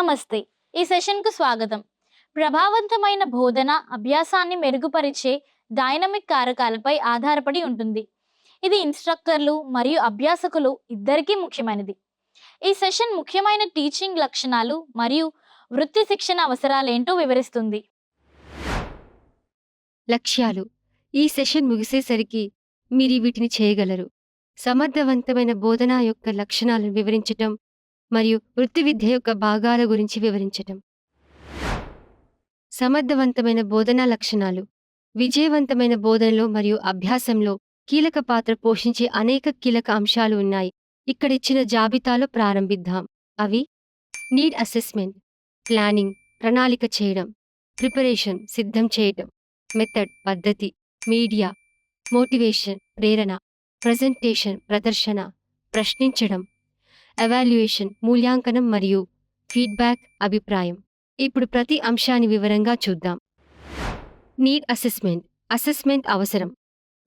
నమస్తే. ఈ సెషన్‌కు స్వాగతం. ప్రభావవంతమైన బోధన అభ్యాసాన్ని మెరుగుపరిచే డైనమిక్ కారకాలపై ఆధారపడి ఉంటుంది. ఇది ఇన్‌స్ట్రక్టర్లు మరియు అభ్యాసకులు ఇద్దరికీ ముఖ్యమైనది. ఈ సెషన్ ముఖ్యమైన టీచింగ్ లక్షణాలు మరియు వృత్తి శిక్షణ అవసరాలేంటో వివరిస్తుంది. లక్ష్యాలు. ఈ సెషన్ ముగిసేసరికి మీరు వీటిని చేయగలరు. సమర్థవంతమైన బోధన యొక్క లక్షణాలను వివరించటం మరియు వృత్తి విద్య యొక్క భాగాల గురించి వివరించటం. సమర్థవంతమైన బోధనా లక్షణాలు. విజయవంతమైన బోధనలో మరియు అభ్యాసంలో కీలక పాత్ర పోషించే అనేక కీలక అంశాలు ఉన్నాయి. ఇక్కడిచ్చిన జాబితాలో ప్రారంభిద్దాం. అవి: నీడ్ అసెస్మెంట్, ప్లానింగ్ ప్రణాళిక చేయడం, ప్రిపరేషన్ సిద్ధం చేయటం, మెథడ్ పద్ధతి, మీడియా మోటివేషన్ ప్రేరణ, ప్రజెంటేషన్ ప్రదర్శన, ప్రశ్నించడం, ఎవాల్యుయేషన్ మూల్యాంకనం మరియు ఫీడ్బ్యాక్ అభిప్రాయం. ఇప్పుడు ప్రతి అంశాన్ని వివరంగా చూద్దాం. Need assessment. అసెస్మెంట్ అవసరం.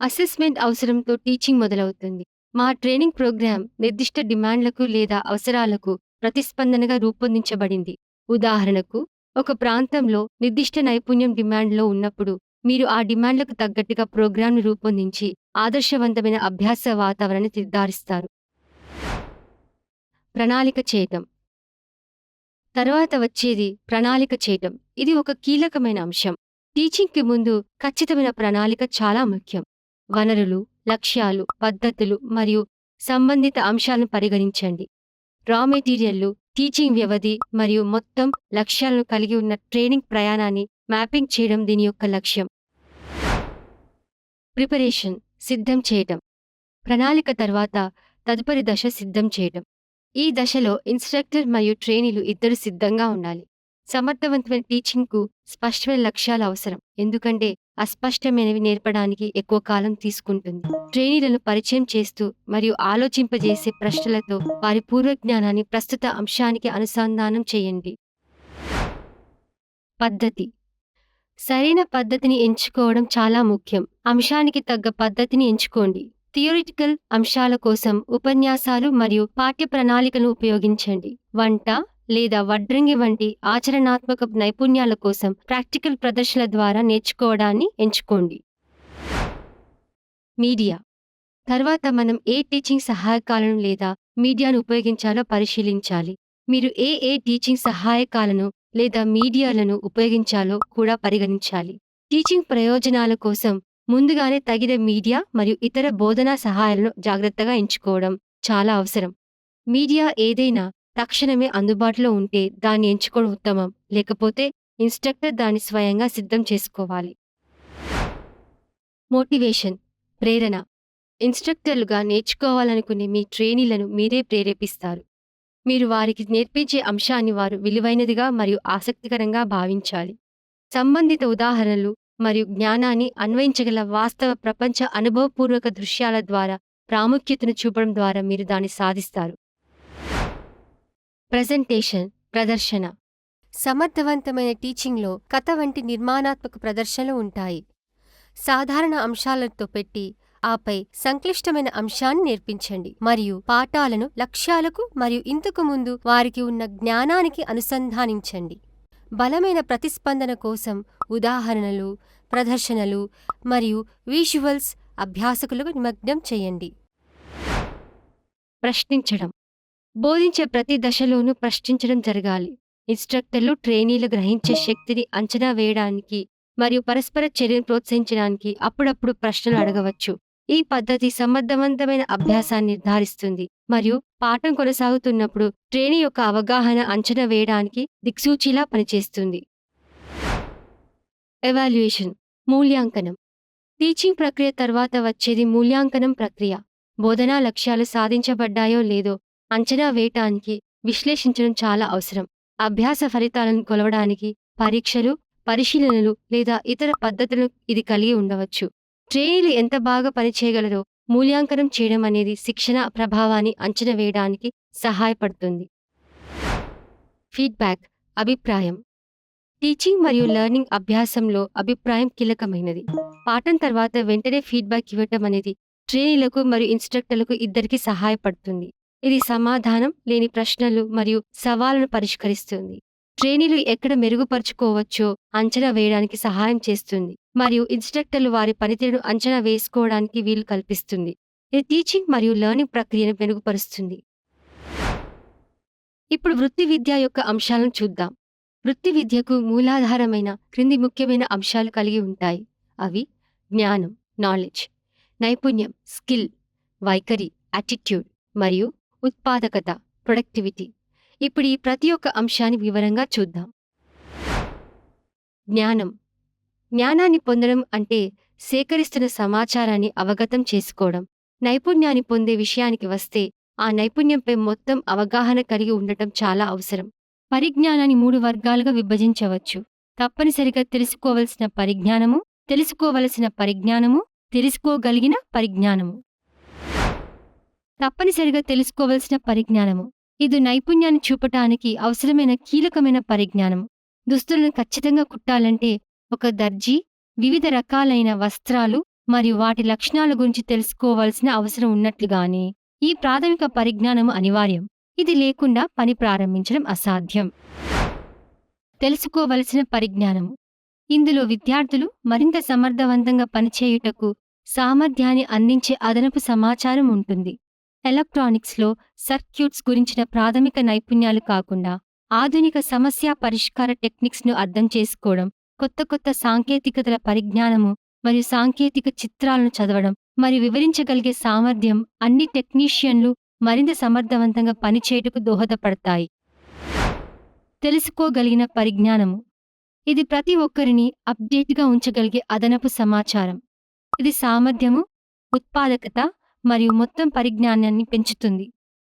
అసెస్మెంట్ అవసరంతో టీచింగ్ మొదలవుతుంది. మా ట్రైనింగ్ ప్రోగ్రాం నిర్దిష్ట డిమాండ్లకు లేదా అవసరాలకు ప్రతిస్పందనగా రూపొందించబడింది. ఉదాహరణకు, ఒక ప్రాంతంలో నిర్దిష్ట నైపుణ్యం డిమాండ్లో ఉన్నప్పుడు మీరు ఆ డిమాండ్లకు తగ్గట్టుగా ప్రోగ్రాంను రూపొందించి ఆదర్శవంతమైన అభ్యాస వాతావరణాన్ని నిర్ధారిస్తారు. ప్రణాళిక చేయటం. తర్వాత వచ్చేది ప్రణాళిక చేయటం. ఇది ఒక కీలకమైన అంశం. టీచింగ్కి ముందు ఖచ్చితమైన ప్రణాళిక చాలా ముఖ్యం. వనరులు, లక్ష్యాలు, పద్ధతులు మరియు సంబంధిత అంశాలను పరిగణించండి. రా మెటీరియల్లు, టీచింగ్ వ్యవధి మరియు మొత్తం లక్ష్యాలను కలిగి ఉన్న ట్రైనింగ్ ప్రయాణాన్ని మ్యాపింగ్ చేయడం దీని యొక్క లక్ష్యం. ప్రిపరేషన్ సిద్ధం చేయటం. ప్రణాళిక తర్వాత తదుపరి దశ సిద్ధం చేయటం. ఈ దశలో ఇన్స్ట్రక్టర్ మరియు ట్రైనీలు ఇద్దరు సిద్ధంగా ఉండాలి. సమర్థవంతమైన టీచింగ్కు స్పష్టమైన లక్ష్యాలు అవసరం, ఎందుకంటే అస్పష్టమైనవి నేర్పడానికి ఎక్కువ కాలం తీసుకుంటుంది. ట్రైనీలను పరిచయం చేస్తూ మరియు ఆలోచింపజేసే ప్రశ్నలతో వారి పూర్వజ్ఞానాన్ని ప్రస్తుత అంశానికి అనుసంధానం చేయండి. పద్ధతి. సరైన పద్ధతిని ఎంచుకోవడం చాలా ముఖ్యం. అంశానికి తగ్గ పద్ధతిని ఎంచుకోండి. థియరిటికల్ అంశాల కోసం ఉపన్యాసాలు మరియు పాఠ్య ప్రణాళికను ఉపయోగించండి. వంట లేదా వడ్రంగి వంటి ఆచరణాత్మక నైపుణ్యాల కోసం ప్రాక్టికల్ ప్రదర్శనల ద్వారా నేర్చుకోవడాన్ని ఎంచుకోండి. మీడియా. తర్వాత మనం ఏ టీచింగ్ సహాయకాలను లేదా మీడియాను ఉపయోగించాలో పరిశీలించాలి. మీరు ఏ టీచింగ్ సహాయకాలను లేదా మీడియాలను ఉపయోగించాలో కూడా పరిగణించాలి. టీచింగ్ ప్రయోజనాల కోసం ముందుగానే తగిన మీడియా మరియు ఇతర బోధనా సహాయాలను జాగ్రత్తగా ఎంచుకోవడం చాలా అవసరం. మీడియా ఏదైనా తక్షణమే అందుబాటులో ఉంటే దాన్ని ఎంచుకోవడం ఉత్తమం, లేకపోతే ఇన్స్ట్రక్టర్ దాన్ని స్వయంగా సిద్ధం చేసుకోవాలి. మోటివేషన్ ప్రేరణ. ఇన్స్ట్రక్టర్లుగా నేర్చుకోవాలనుకునే మీ ట్రైనీలను మీరే ప్రేరేపిస్తారు. మీరు వారికి నేర్పించే అంశాన్ని వారు విలువైనదిగా మరియు ఆసక్తికరంగా భావించాలి. సంబంధిత ఉదాహరణలు మరియు జ్ఞానాన్ని అన్వయించగల వాస్తవ ప్రపంచ అనుభవపూర్వక దృశ్యాల ద్వారా ప్రాముఖ్యతను చూపడం ద్వారా మీరు దాన్ని సాధిస్తారు. ప్రజెంటేషన్ ప్రదర్శన. సమర్థవంతమైన టీచింగ్లో కథ వంటి నిర్మాణాత్మక ప్రదర్శనలు ఉంటాయి. సాధారణ అంశాలతో పెట్టి ఆపై సంక్లిష్టమైన అంశాన్ని నేర్పించండి మరియు పాఠాలను లక్ష్యాలకు మరియు ఇంతకు ముందు వారికి ఉన్న జ్ఞానానికి అనుసంధానించండి. బలమైన ప్రతిస్పందన కోసం ఉదాహరణలు, ప్రదర్శనలు మరియు విజువల్స్ అభ్యాసకులకు నిమగ్నం చేయండి. ప్రశ్నించడం. బోధించే ప్రతి దశలోనూ ప్రశ్నించడం జరగాలి. ఇన్స్ట్రక్టర్లు ట్రైనీలు గ్రహించే శక్తిని అంచనా వేయడానికి మరియు పరస్పర చర్యను ప్రోత్సహించడానికి అప్పుడప్పుడు ప్రశ్నలు అడగవచ్చు. ఈ పద్ధతి సమర్థవంతమైన అభ్యాసాన్ని నిర్ధారిస్తుంది మరియు పాఠం కొనసాగుతున్నప్పుడు ట్రైనీ యొక్క అవగాహన అంచనా వేయడానికి దిక్సూచిలా పనిచేస్తుంది. ఎవాల్యుయేషన్ మూల్యాంకనం. టీచింగ్ ప్రక్రియ తర్వాత వచ్చేది మూల్యాంకనం ప్రక్రియ. బోధనా లక్ష్యాలు సాధించబడ్డాయో లేదో అంచనా వేయటానికి విశ్లేషించడం చాలా అవసరం. అభ్యాస ఫలితాలను కొలవడానికి పరీక్షలు, పరిశీలనలు లేదా ఇతర పద్ధతులను ఇది కలిగి ఉండవచ్చు. ట్రైనీలు ఎంత బాగా పనిచేయగలరో మూల్యాంకనం చేయడం అనేది శిక్షణ ప్రభావాన్ని అంచనా వేయడానికి సహాయపడుతుంది. ఫీడ్బ్యాక్ అభిప్రాయం. టీచింగ్ మరియు లెర్నింగ్ అభ్యాసంలో అభిప్రాయం కీలకమైనది. పాఠం తర్వాత వెంటనే ఫీడ్బ్యాక్ ఇవ్వటం అనేది ట్రైనీలకు మరియు ఇన్స్ట్రక్టర్లకు ఇద్దరికీ సహాయపడుతుంది. ఇది సమాధానం లేని ప్రశ్నలు మరియు సవాళ్లను పరిష్కరిస్తుంది. ట్రైనీలు ఎక్కడ మెరుగుపరుచుకోవచ్చో అంచనా వేయడానికి సహాయం చేస్తుంది మరియు ఇన్స్ట్రక్టర్లు వారి పనితీరును అంచనా వేసుకోవడానికి వీలు కల్పిస్తుంది. ఇది టీచింగ్ మరియు లెర్నింగ్ ప్రక్రియను మెరుగుపరుస్తుంది. ఇప్పుడు వృత్తి విద్య యొక్క అంశాలను చూద్దాం. వృత్తి విద్యకు మూలాధారమైన క్రింది ముఖ్యమైన అంశాలు కలిగి ఉంటాయి. అవి జ్ఞానం, నాలెడ్జ్, నైపుణ్యం, స్కిల్, వైఖరి, యాటిట్యూడ్ మరియు ఉత్పాదకత, ప్రొడక్టివిటీ. ఇప్పుడు ఈ ప్రతి ఒక్క అంశాన్ని వివరంగా చూద్దాం. జ్ఞానం. జ్ఞానాన్ని పొందడం అంటే సేకరిస్తున్న సమాచారాన్ని అవగతం చేసుకోవడం. నైపుణ్యాన్ని పొందే విషయానికి వస్తే ఆ నైపుణ్యంపై మొత్తం అవగాహన కలిగి ఉండటం చాలా అవసరం. పరిజ్ఞానాన్ని 3 వర్గాలుగా విభజించవచ్చు. తప్పనిసరిగా తెలుసుకోవలసిన పరిజ్ఞానము, తెలుసుకోవలసిన పరిజ్ఞానము, తెలుసుకోగలిగిన పరిజ్ఞానము. తప్పనిసరిగా తెలుసుకోవలసిన పరిజ్ఞానము. ఇది నైపుణ్యాన్ని చూపటానికి అవసరమైన కీలకమైన పరిజ్ఞానము. దుస్తులను ఖచ్చితంగా కుట్టాలంటే ఒక దర్జీ వివిధ రకాలైన వస్త్రాలు మరియు వాటి లక్షణాల గురించి తెలుసుకోవాల్సిన అవసరం ఉన్నట్లుగానే ఈ ప్రాథమిక పరిజ్ఞానము అనివార్యం. ఇది లేకుండా పని ప్రారంభించడం అసాధ్యం. తెలుసుకోవలసిన పరిజ్ఞానము. ఇందులో విద్యార్థులు మరింత సమర్థవంతంగా పనిచేయుటకు సామర్థ్యాన్ని అందించే అదనపు సమాచారం ఉంటుంది. ఎలక్ట్రానిక్స్లో సర్క్యూట్స్ గురించిన ప్రాథమిక నైపుణ్యాలు కాకుండా ఆధునిక సమస్య పరిష్కార టెక్నిక్స్ను అర్థం చేసుకోవడం, కొత్త సాంకేతికతల పరిజ్ఞానము మరియు సాంకేతిక చిత్రాలను చదవడం మరియు వివరించగలిగే సామర్థ్యం అన్ని టెక్నీషియన్లు మరింత సమర్థవంతంగా పనిచేయుటకు దోహదపడతాయి. తెలుసుకోగలిగిన పరిజ్ఞానము. ఇది ప్రతి ఒక్కరిని అప్డేట్గా ఉంచగలిగే అదనపు సమాచారం. ఇది సామర్థ్యము, ఉత్పాదకత మరియు మొత్తం పరిజ్ఞానాన్ని పెంచుతుంది.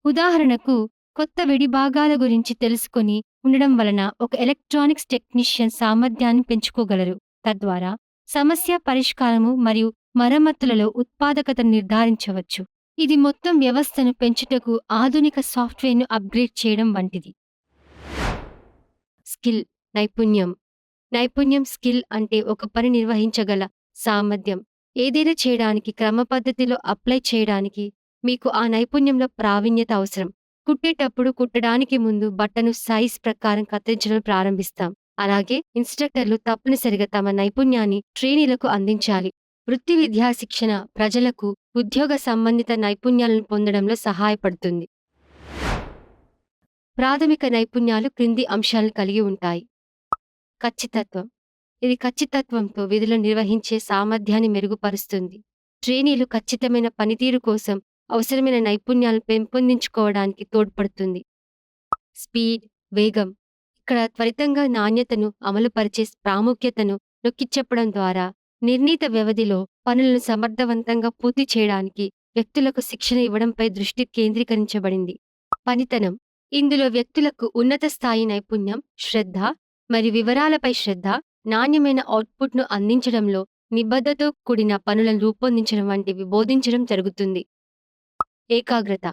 ఉదాహరణకు, కొత్త విడిభాగాల గురించి తెలుసుకొని ఉండడం వలన ఒక ఎలక్ట్రానిక్స్ టెక్నీషియన్ సామర్థ్యాన్ని పెంచుకోగలరు. తద్వారా సమస్య పరిష్కారము మరియు మరమ్మతులలో ఉత్పాదకతను నిర్ధారించవచ్చు. ఇది మొత్తం వ్యవస్థను పెంచుటకు ఆధునిక సాఫ్ట్వేర్ను అప్గ్రేడ్ చేయడం వంటిది. స్కిల్, నైపుణ్యం. నైపుణ్యం స్కిల్ అంటే ఒక పని నిర్వహించగల సామర్థ్యం. ఏదైనా చేయడానికి క్రమపద్ధతిలో అప్లై చేయడానికి మీకు ఆ నైపుణ్యంలో ప్రావీణ్యత అవసరం. కుట్టేటప్పుడు కుట్టడానికి ముందు బట్టను సైజ్ ప్రకారం కత్తిరించడం ప్రారంభిస్తాం. అలాగే ఇన్స్ట్రక్టర్లు తప్పనిసరిగా తమ నైపుణ్యాన్ని ట్రైనీలకు అందించాలి. వృత్తి విద్యా శిక్షణ ప్రజలకు ఉద్యోగ సంబంధిత నైపుణ్యాలను పొందడంలో సహాయపడుతుంది. ప్రాథమిక నైపుణ్యాలు క్రింది అంశాలను కలిగి ఉంటాయి. ఖచ్చితత్వం. ఇది ఖచ్చితత్వంతో విధులను నిర్వహించే సామర్థ్యాన్ని మెరుగుపరుస్తుంది. ట్రైనీలు ఖచ్చితమైన పనితీరు కోసం అవసరమైన నైపుణ్యాలను పెంపొందించుకోవడానికి తోడ్పడుతుంది. స్పీడ్, వేగం. ఇక్కడ త్వరితంగా నాణ్యతను అమలుపరిచే ప్రాముఖ్యతను నొక్కిచెప్పడం ద్వారా నిర్ణీత వ్యవధిలో పనులను సమర్థవంతంగా పూర్తి చేయడానికి వ్యక్తులకు శిక్షణ ఇవ్వడంపై దృష్టి కేంద్రీకరించబడింది. పనితనం. ఇందులో వ్యక్తులకు ఉన్నత స్థాయి నైపుణ్యం, శ్రద్ధ మరియు వివరాలపై శ్రద్ధ, నాణ్యమైన అవుట్పుట్ను అందించడంలో నిబద్ధతతో కూడిన పనులను రూపొందించడం వంటివి బోధించడం జరుగుతుంది. ఏకాగ్రత.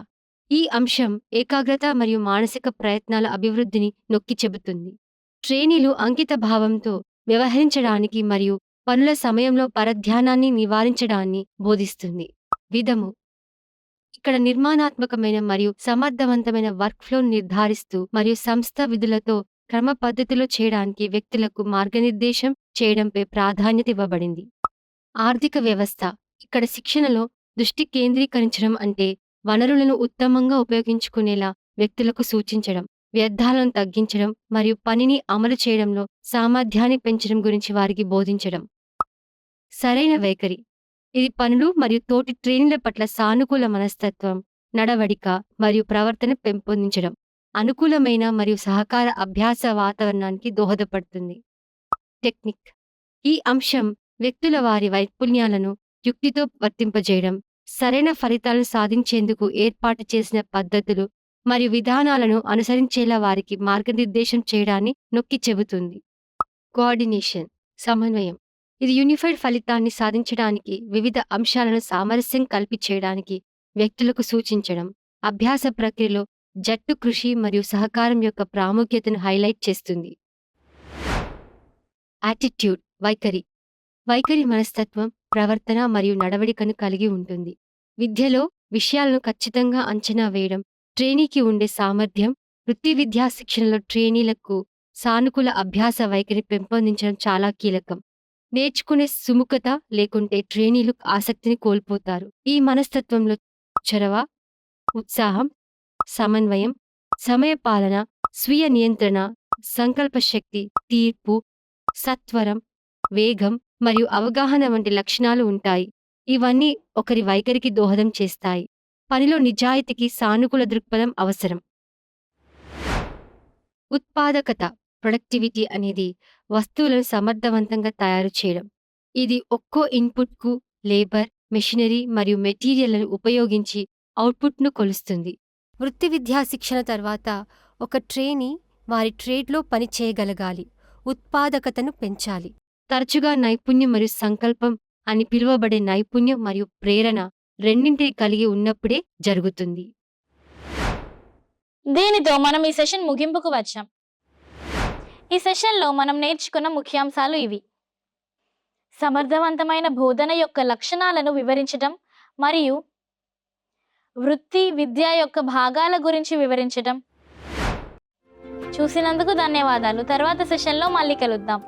ఈ అంశం ఏకాగ్రత మరియు మానసిక ప్రయత్నాల అభివృద్ధిని నొక్కి చెబుతుంది. ట్రైనీలు అంకిత భావంతో వ్యవహరించడానికి మరియు పనుల సమయంలో పరధ్యానాన్ని నివారించడాన్ని బోధిస్తుంది. విధము. ఇక్కడ నిర్మాణాత్మకమైన మరియు సమర్థవంతమైన వర్క్ఫ్లోను నిర్ధారిస్తూ మరియు సంస్థ విధులతో క్రమ పద్ధతిలో చేయడానికి వ్యక్తులకు మార్గనిర్దేశం చేయడంపై ప్రాధాన్యత ఇవ్వబడింది. ఆర్థిక వ్యవస్థ. ఇక్కడ శిక్షణలో దృష్టి కేంద్రీకరించడం అంటే వనరులను ఉత్తమంగా ఉపయోగించుకునేలా వ్యక్తులకు సూచించడం, వ్యర్థాలను తగ్గించడం మరియు పనిని అమలు చేయడంలో సామర్థ్యాన్ని పెంచడం గురించి వారికి బోధించడం. సరైన వైఖరి. ఇది పనులు మరియు తోటి ట్రైనీల పట్ల సానుకూల మనస్తత్వం, నడవడిక మరియు ప్రవర్తన పెంపొందించడం. అనుకూలమైన మరియు సహకార అభ్యాస వాతావరణానికి దోహదపడుతుంది. టెక్నిక్. ఈ అంశం వ్యక్తుల వారి నైపుణ్యాలను యుక్తితో వర్తింపజేయడం, సరైన ఫలితాలను సాధించేందుకు ఏర్పాటు చేసిన పద్ధతులు మరియు విధానాలను అనుసరించేలా వారికి మార్గనిర్దేశం చేయడాన్ని నొక్కి చెబుతుంది. కోఆర్డినేషన్, సమన్వయం. ఇది యూనిఫైడ్ ఫలితాన్ని సాధించడానికి వివిధ అంశాలను సామరస్యం కల్పి చేయడానికి వ్యక్తులకు సూచించడం, అభ్యాస ప్రక్రియలో జట్టు కృషి మరియు సహకారం యొక్క ప్రాముఖ్యతను హైలైట్ చేస్తుంది. యాటిట్యూడ్, వైఖరి. వైఖరి మనస్తత్వం, ప్రవర్తన మరియు నడవడికను కలిగి ఉంటుంది. విద్యలో విషయాలను ఖచ్చితంగా అంచనా వేయడం, ట్రైనీకి ఉండే సామర్థ్యం. వృత్తి విద్యా శిక్షణలో ట్రైనీలకు సానుకూల అభ్యాస వైఖరి పెంపొందించడం చాలా కీలకం. నేర్చుకునే సుముఖత లేకుంటే ట్రైనీలు ఆసక్తిని కోల్పోతారు. ఈ మనస్తత్వంలో చొరవ, ఉత్సాహం, సమన్వయం, సమయపాలన, స్వీయ నియంత్రణ, సంకల్ప శక్తి, తీర్పు, సత్వరం, వేగం మరియు అవగాహన వంటి లక్షణాలు ఉంటాయి. ఇవన్నీ ఒకరి వైఖరికి దోహదం చేస్తాయి. పనిలో నిజాయితీకి సానుకూల దృక్పథం అవసరం. ఉత్పాదకత, ప్రొడక్టివిటీ అనేది వస్తువులను సమర్థవంతంగా తయారు చేయడం. ఇది ఒక్కో ఇన్పుట్కు లేబర్, మెషినరీ మరియు మెటీరియల్లను ఉపయోగించి అవుట్పుట్ను కొలుస్తుంది. వృత్తి విద్యా శిక్షణ తర్వాత ఒక ట్రైనీ వారి ట్రేడ్లో పని చేయగలగాలి. ఉత్పాదకతను పెంచాలి. తరచుగా నైపుణ్యం మరియు సంకల్పం అని పిలువబడే నైపుణ్యం మరియు ప్రేరణ రెండింటిని కలిగి ఉన్నప్పుడే జరుగుతుంది. దీనితో మనం ఈ సెషన్ ముగింపుకు వచ్చాం. ఈ సెషన్లో మనం నేర్చుకున్న ముఖ్యాంశాలు ఇవి: సమర్థవంతమైన బోధన యొక్క లక్షణాలను వివరించడం మరియు వృత్తి విద్య యొక్క భాగాల గురించి వివరించడం. చూసినందుకు ధన్యవాదాలు. తర్వాత సెషన్లో మళ్ళీ కలుద్దాం.